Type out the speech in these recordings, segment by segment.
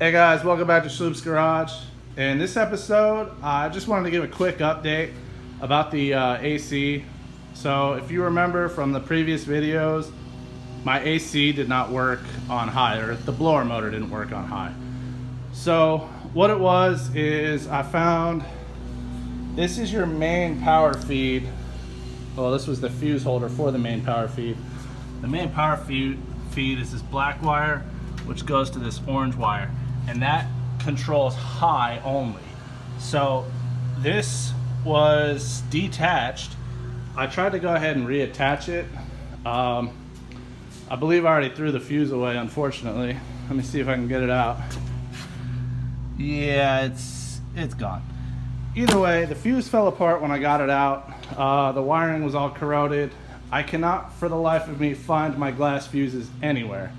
Hey guys, welcome back to Sloop's Garage. In this episode, I just wanted to give a quick update about the AC. So if you remember from the previous videos, my AC did not work on high, or the blower motor didn't work on high. So what it was is I found this is your main power feed. Well, this was the fuse holder for the main power feed. The main power feed is this black wire, which goes to this orange wire, and that controls high only. So this was detached. I tried to go ahead and reattach it. I believe I already threw the fuse away, unfortunately. Let me see if I can get it out. Yeah, it's gone. Either way, the fuse fell apart when I got it out. The wiring was all corroded. I cannot for the life of me find my glass fuses anywhere.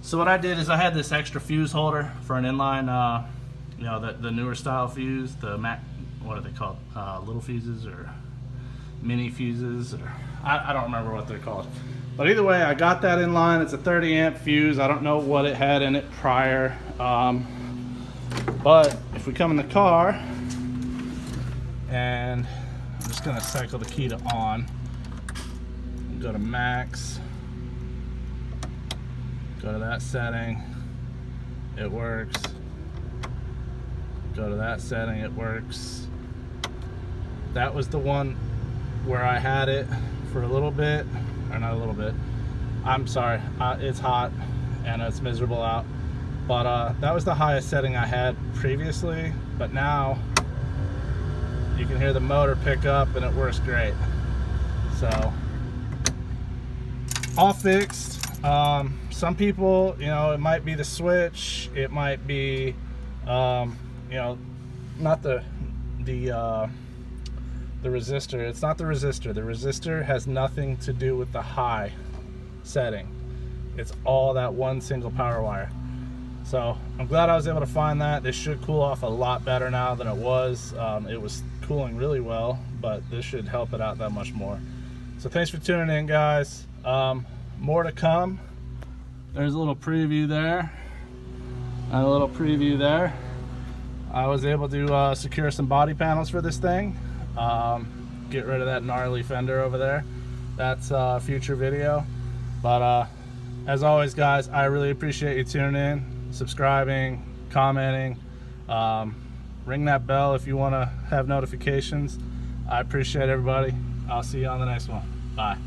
So what I did is I had this extra fuse holder for an inline, the newer style fuse, the what are they called? Little fuses or mini fuses, or I don't remember what they're called. But either way, I got that in line. It's a 30 amp fuse. I don't know what it had in it prior. But if we come in the car, and I'm just gonna cycle the key to on, go to max, go to that setting, it works. Go to that setting, it works. That was the one where I had it for a little bit, or not a little bit. I'm sorry, it's hot and it's miserable out. But that was the highest setting I had previously, but now you can hear the motor pick up and it works great. So, all fixed. Some people, it might be the switch, it might be, not the resistor. It's not the resistor. The resistor has nothing to do with the high setting. It's all that one single power wire. So I'm glad I was able to find that. This should cool off a lot better now than it was. It was cooling really well, but this should help it out that much more. So thanks for tuning in, guys. More to come. There's a little preview there and a little preview there. I was able to secure some body panels for this thing. Get rid of that gnarly fender over there. That's a future video. But as always, guys, I really appreciate you tuning in, subscribing, commenting. Ring that bell if you want to have notifications. I appreciate everybody. I'll see you on the next one. Bye.